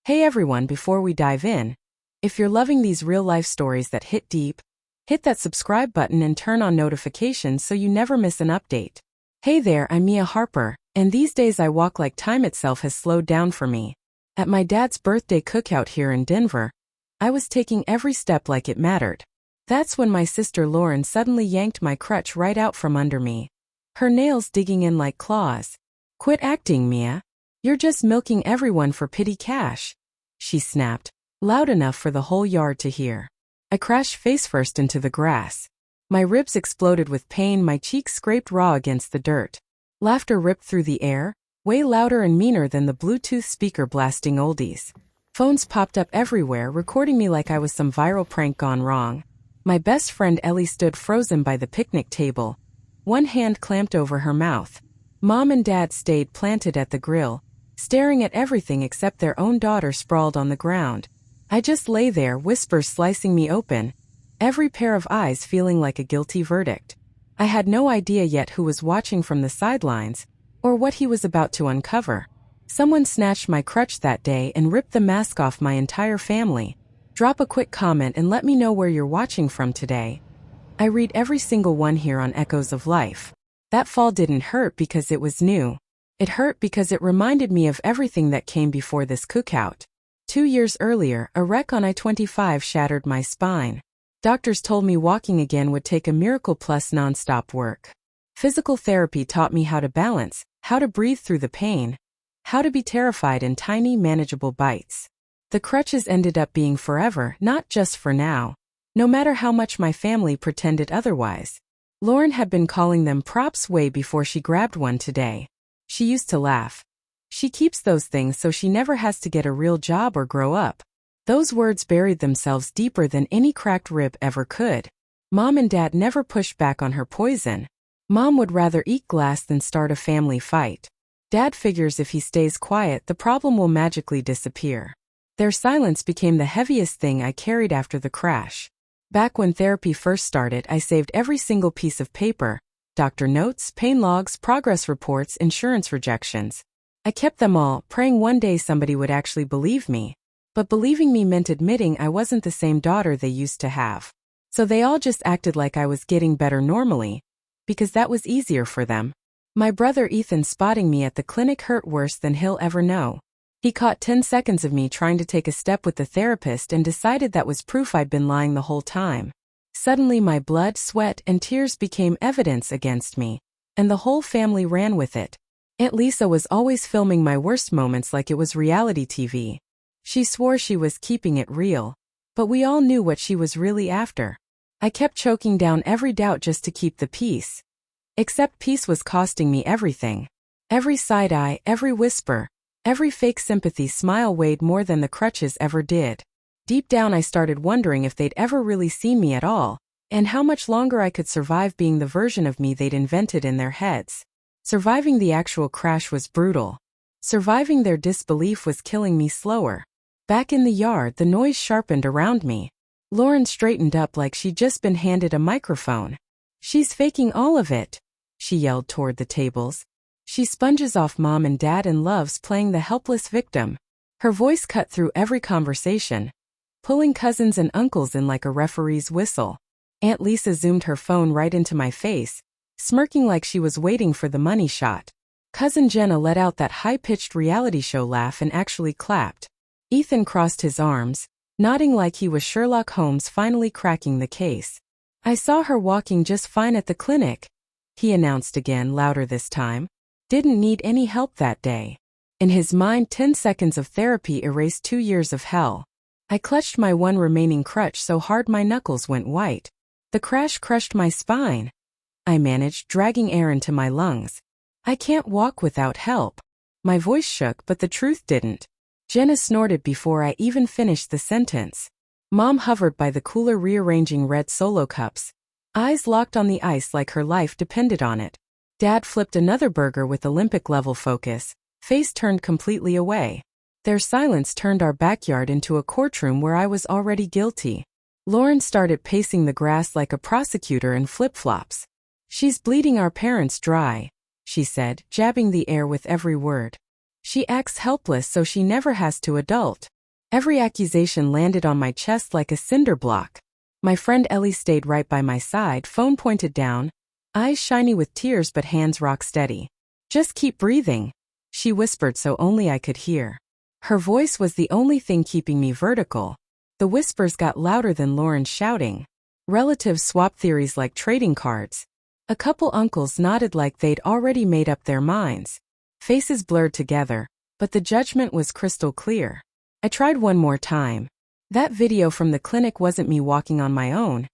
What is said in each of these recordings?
Hey everyone, before we dive in, if you're loving these real-life stories that hit deep, hit that subscribe button and turn on notifications so you never miss an update. Hey there, I'm Mia Harper, and these days I walk like time itself has slowed down for me. At my dad's birthday cookout here in Denver, I was taking every step like it mattered. That's when my sister Lauren suddenly yanked my crutch right out from under me, her nails digging in like claws. "Quit acting, Mia. You're just milking everyone for petty cash," she snapped, loud enough for the whole yard to hear. I crashed face first into the grass. My ribs exploded with pain, my cheeks scraped raw against the dirt. Laughter ripped through the air, way louder and meaner than the Bluetooth speaker blasting oldies. Phones popped up everywhere, recording me like I was some viral prank gone wrong. My best friend Ellie stood frozen by the picnic table, one hand clamped over her mouth. Mom and Dad stayed planted at the grill, staring at everything except their own daughter sprawled on the ground. I just lay there, whispers slicing me open, every pair of eyes feeling like a guilty verdict. I had no idea yet who was watching from the sidelines, or what he was about to uncover. Someone snatched my crutch that day and ripped the mask off my entire family. Drop a quick comment and let me know where you're watching from today. I read every single one here on Echoes of Life. That fall didn't hurt because it was new. It hurt because it reminded me of everything that came before this cookout. 2 years earlier, a wreck on I-25 shattered my spine. Doctors told me walking again would take a miracle plus non-stop work. Physical therapy taught me how to balance, how to breathe through the pain, how to be terrified in tiny, manageable bites. The crutches ended up being forever, not just for now, no matter how much my family pretended otherwise. Lauren had been calling them props way before she grabbed one today. She used to laugh. "She keeps those things so she never has to get a real job or grow up." Those words buried themselves deeper than any cracked rib ever could. Mom and Dad never pushed back on her poison. Mom would rather eat glass than start a family fight. Dad figures if he stays quiet, the problem will magically disappear. Their silence became the heaviest thing I carried after the crash. Back when therapy first started, I saved every single piece of paper: doctor notes, pain logs, progress reports, insurance rejections. I kept them all, praying one day somebody would actually believe me. But believing me meant admitting I wasn't the same daughter they used to have. So they all just acted like I was getting better normally, because that was easier for them. My brother Ethan spotting me at the clinic hurt worse than he'll ever know. He caught 10 seconds of me trying to take a step with the therapist and decided that was proof I'd been lying the whole time. Suddenly my blood, sweat, and tears became evidence against me, and the whole family ran with it. Aunt Lisa was always filming my worst moments like it was reality TV. She swore she was keeping it real, but we all knew what she was really after. I kept choking down every doubt just to keep the peace. Except peace was costing me everything. Every side eye, every whisper, every fake sympathy smile weighed more than the crutches ever did. Deep down I started wondering if they'd ever really seen me at all, and how much longer I could survive being the version of me they'd invented in their heads. Surviving the actual crash was brutal. Surviving their disbelief was killing me slower. Back in the yard, the noise sharpened around me. Lauren straightened up like she'd just been handed a microphone. "She's faking all of it," she yelled toward the tables. "She sponges off Mom and Dad and loves playing the helpless victim." Her voice cut through every conversation, pulling cousins and uncles in like a referee's whistle. Aunt Lisa zoomed her phone right into my face, smirking like she was waiting for the money shot. Cousin Jenna let out that high-pitched reality show laugh and actually clapped. Ethan crossed his arms, nodding like he was Sherlock Holmes finally cracking the case. "I saw her walking just fine at the clinic," he announced again, louder this time. "Didn't need any help that day." In his mind, 10 seconds of therapy erased 2 years of hell. I clutched my one remaining crutch so hard my knuckles went white. "The crash crushed my spine," I managed, dragging air into my lungs. "I can't walk without help." My voice shook, but the truth didn't. Jenna snorted before I even finished the sentence. Mom hovered by the cooler rearranging red Solo cups, eyes locked on the ice like her life depended on it. Dad flipped another burger with Olympic-level focus, face turned completely away. Their silence turned our backyard into a courtroom where I was already guilty. Lauren started pacing the grass like a prosecutor in flip-flops. "She's bleeding our parents dry," she said, jabbing the air with every word. She acts helpless so she never has to adult. Every accusation landed on my chest like a cinder block. My friend Ellie stayed right by my side, phone pointed down, eyes shiny with tears but hands rock steady. "Just keep breathing," she whispered so only I could hear. Her voice was the only thing keeping me vertical. The whispers got louder than Lauren's shouting. Relatives swapped theories like trading cards. A couple uncles nodded like they'd already made up their minds. Faces blurred together, but the judgment was crystal clear. I tried one more time. That video from the clinic wasn't me walking on my own.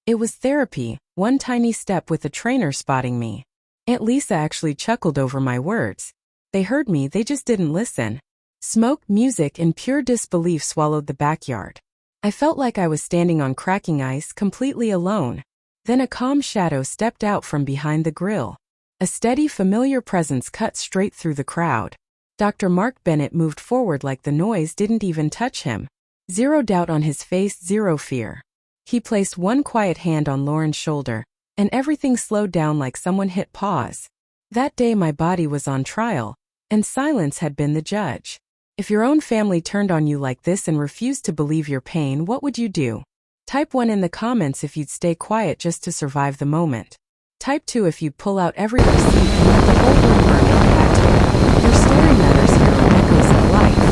It was therapy, one tiny step with a trainer spotting me. Aunt Lisa actually chuckled over my words. They heard me, they just didn't listen. Smoke, music, and pure disbelief swallowed the backyard. I felt like I was standing on cracking ice, completely alone. Then a calm shadow stepped out from behind the grill. A steady, familiar presence cut straight through the crowd. Dr. Mark Bennett moved forward like the noise didn't even touch him. Zero doubt on his face, zero fear. He placed one quiet hand on Lauren's shoulder, and everything slowed down like someone hit pause. That day my body was on trial, and silence had been the judge. If your own family turned on you like this and refused to believe your pain, what would you do? Type 1 in the comments if you'd stay quiet just to survive the moment. Type 2 if you'd pull out every receipt and let the whole room burn if you had to. Your story matters here are echoes of life.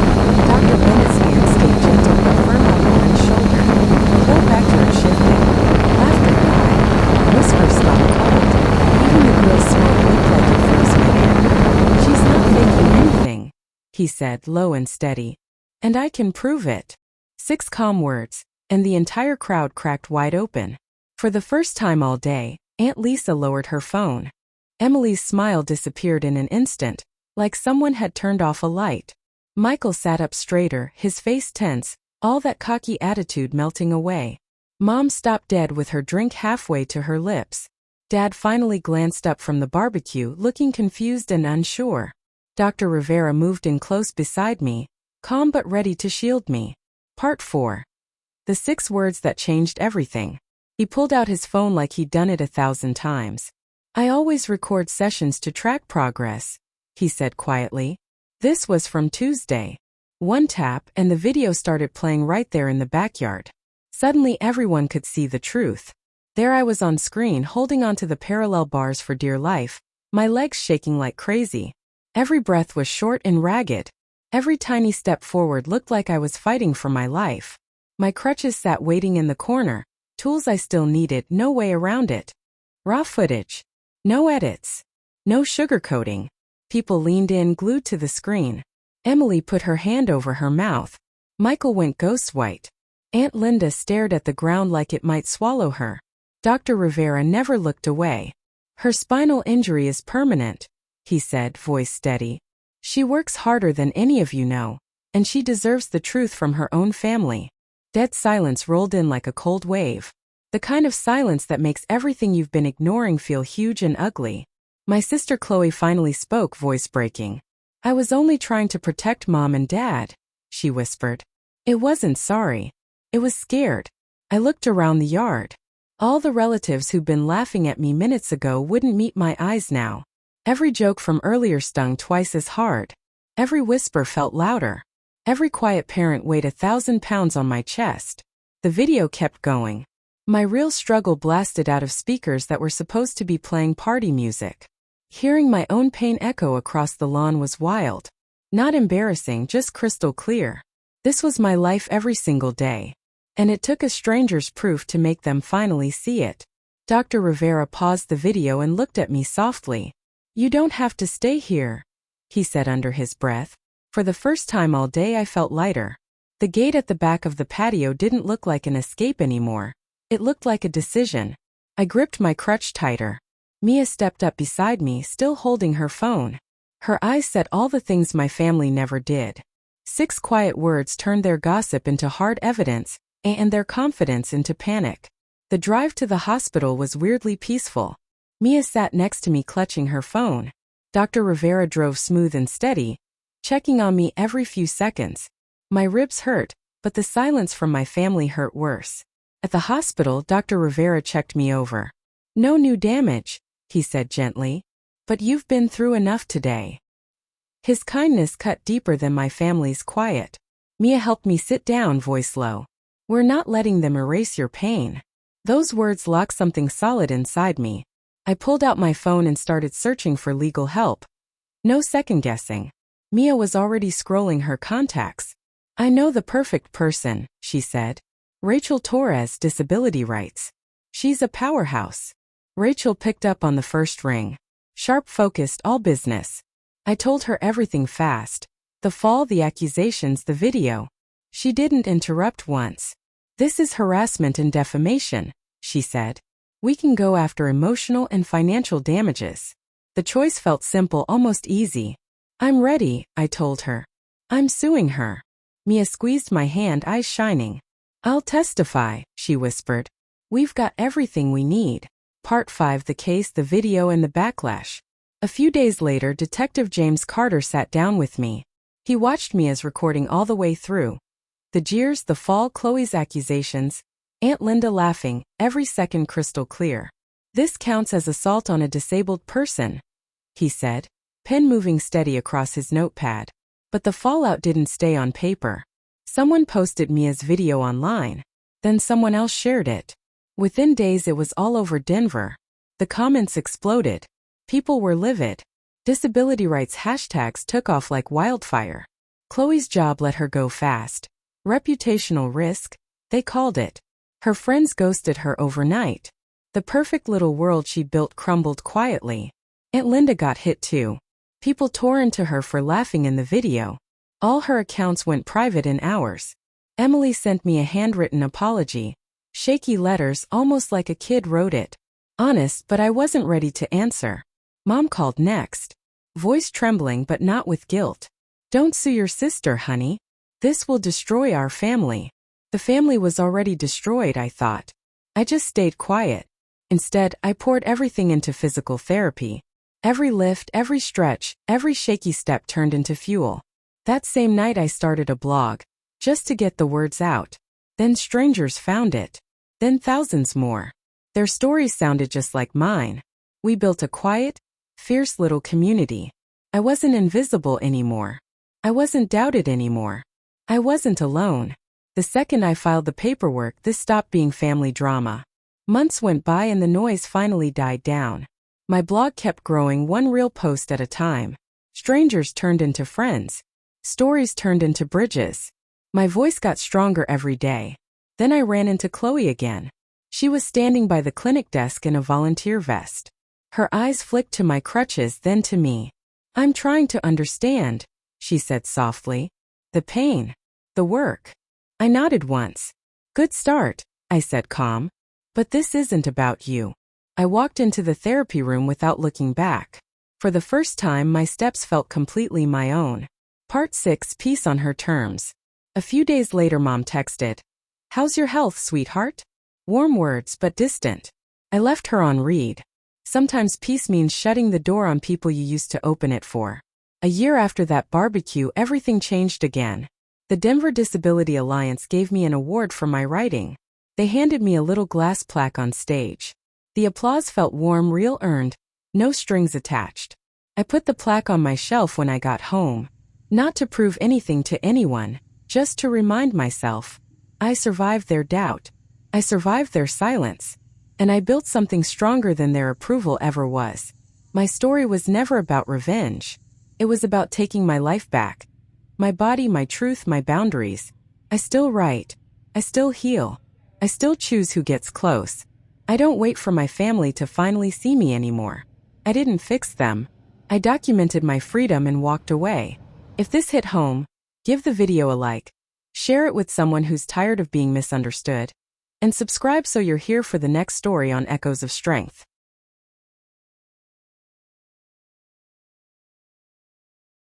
Dr. Bennett's hand stayed gentle but firm on Lauren's shoulder. Pull back to her shifting. Laughter died. Whispers stopped cold. Even the grill's smoke looked like it froze midair. "She's not faking anything," he said, low and steady. "And I can prove it." 6 calm words, and the entire crowd cracked wide open. For the first time all day, Aunt Lisa lowered her phone. Emily's smile disappeared in an instant, like someone had turned off a light. Michael sat up straighter, his face tense, all that cocky attitude melting away. Mom stopped dead with her drink halfway to her lips. Dad finally glanced up from the barbecue, looking confused and unsure. Dr. Rivera moved in close beside me, calm but ready to shield me. Part 4. The 6 words that changed everything. He pulled out his phone like he'd done it 1,000 times. "I always record sessions to track progress," he said quietly. This was from Tuesday. One tap and the video started playing right there in the backyard. Suddenly everyone could see the truth. There I was on screen holding onto the parallel bars for dear life, my legs shaking like crazy. Every breath was short and ragged. Every tiny step forward looked like I was fighting for my life. My crutches sat waiting in the corner, tools I still needed, no way around it. Raw footage. No edits. No sugarcoating. People leaned in, glued to the screen. Emily put her hand over her mouth. Michael went ghost white. Aunt Linda stared at the ground like it might swallow her. Dr. Rivera never looked away. "Her spinal injury is permanent," he said, voice steady. "She works harder than any of you know, and she deserves the truth from her own family." Dead silence rolled in like a cold wave. The kind of silence that makes everything you've been ignoring feel huge and ugly. My sister Chloe finally spoke, voice breaking. "I was only trying to protect Mom and Dad," she whispered. "It wasn't sorry. It was scared." I looked around the yard. All the relatives who'd been laughing at me minutes ago wouldn't meet my eyes now. Every joke from earlier stung twice as hard. Every whisper felt louder. Every quiet parent weighed 1,000 pounds on my chest. The video kept going. My real struggle blasted out of speakers that were supposed to be playing party music. Hearing my own pain echo across the lawn was wild. Not embarrassing, just crystal clear. This was my life every single day. And it took a stranger's proof to make them finally see it. Dr. Rivera paused the video and looked at me softly. "You don't have to stay here," he said under his breath. For the first time all day I felt lighter. The gate at the back of the patio didn't look like an escape anymore. It looked like a decision. I gripped my crutch tighter. Mia stepped up beside me, still holding her phone. Her eyes said all the things my family never did. 6 quiet words turned their gossip into hard evidence, and their confidence into panic. The drive to the hospital was weirdly peaceful. Mia sat next to me clutching her phone. Dr. Rivera drove smooth and steady, checking on me every few seconds. My ribs hurt, but the silence from my family hurt worse. At the hospital, Dr. Rivera checked me over. "No new damage," he said gently. "But you've been through enough today." His kindness cut deeper than my family's quiet. Mia helped me sit down, voice low. We're not letting them erase your pain. Those words locked something solid inside me. I pulled out my phone and started searching for legal help. No second guessing. Mia was already scrolling her contacts. I know the perfect person, she said. Rachel Torres, disability rights. She's a powerhouse. Rachel picked up on the first ring. Sharp, focused, all business. I told her everything fast. The fall, the accusations, the video. She didn't interrupt once. This is harassment and defamation, she said. We can go after emotional and financial damages. The choice felt simple, almost easy. I'm ready, I told her. I'm suing her. Mia squeezed my hand, eyes shining. I'll testify, she whispered. We've got everything we need. Part 5: The case, the video, and the backlash. A few days later, Detective James Carter sat down with me. He watched Mia's recording all the way through. The jeers, the fall, Chloe's accusations, Aunt Linda laughing, every second crystal clear. This counts as assault on a disabled person, he said, pen moving steady across his notepad. But the fallout didn't stay on paper. Someone posted Mia's video online. Then someone else shared it. Within days it was all over Denver. The comments exploded. People were livid. Disability rights hashtags took off like wildfire. Chloe's job let her go fast. Reputational risk, they called it. Her friends ghosted her overnight. The perfect little world she built crumbled quietly. Aunt Linda got hit too. People tore into her for laughing in the video. All her accounts went private in hours. Emily sent me a handwritten apology. Shaky letters, almost like a kid wrote it. Honest, but I wasn't ready to answer. Mom called next. Voice trembling but not with guilt. Don't sue your sister, honey. This will destroy our family. The family was already destroyed, I thought. I just stayed quiet. Instead, I poured everything into physical therapy. Every lift, every stretch, every shaky step turned into fuel. That same night I started a blog, just to get the words out. Then strangers found it. Then thousands more. Their stories sounded just like mine. We built a quiet, fierce little community. I wasn't invisible anymore. I wasn't doubted anymore. I wasn't alone. The second I filed the paperwork, this stopped being family drama. Months went by and the noise finally died down. My blog kept growing, one real post at a time. Strangers turned into friends. Stories turned into bridges. My voice got stronger every day. Then I ran into Chloe again. She was standing by the clinic desk in a volunteer vest. Her eyes flicked to my crutches, then to me. I'm trying to understand, she said softly. The pain. The work. I nodded once. Good start, I said calm. But this isn't about you. I walked into the therapy room without looking back. For the first time, my steps felt completely my own. Part 6: Peace on her terms. A few days later, Mom texted. How's your health, sweetheart? Warm words, but distant. I left her on read. Sometimes peace means shutting the door on people you used to open it for. A year after that barbecue, everything changed again. The Denver Disability Alliance gave me an award for my writing. They handed me a little glass plaque on stage. The applause felt warm, real, earned, no strings attached. I put the plaque on my shelf when I got home. Not to prove anything to anyone, just to remind myself. I survived their doubt. I survived their silence. And I built something stronger than their approval ever was. My story was never about revenge. It was about taking my life back. My body, my truth, my boundaries. I still write. I still heal. I still choose who gets close. I don't wait for my family to finally see me anymore. I didn't fix them. I documented my freedom and walked away. If this hit home, give the video a like. Share it with someone who's tired of being misunderstood. And subscribe so you're here for the next story on Echoes of Strength.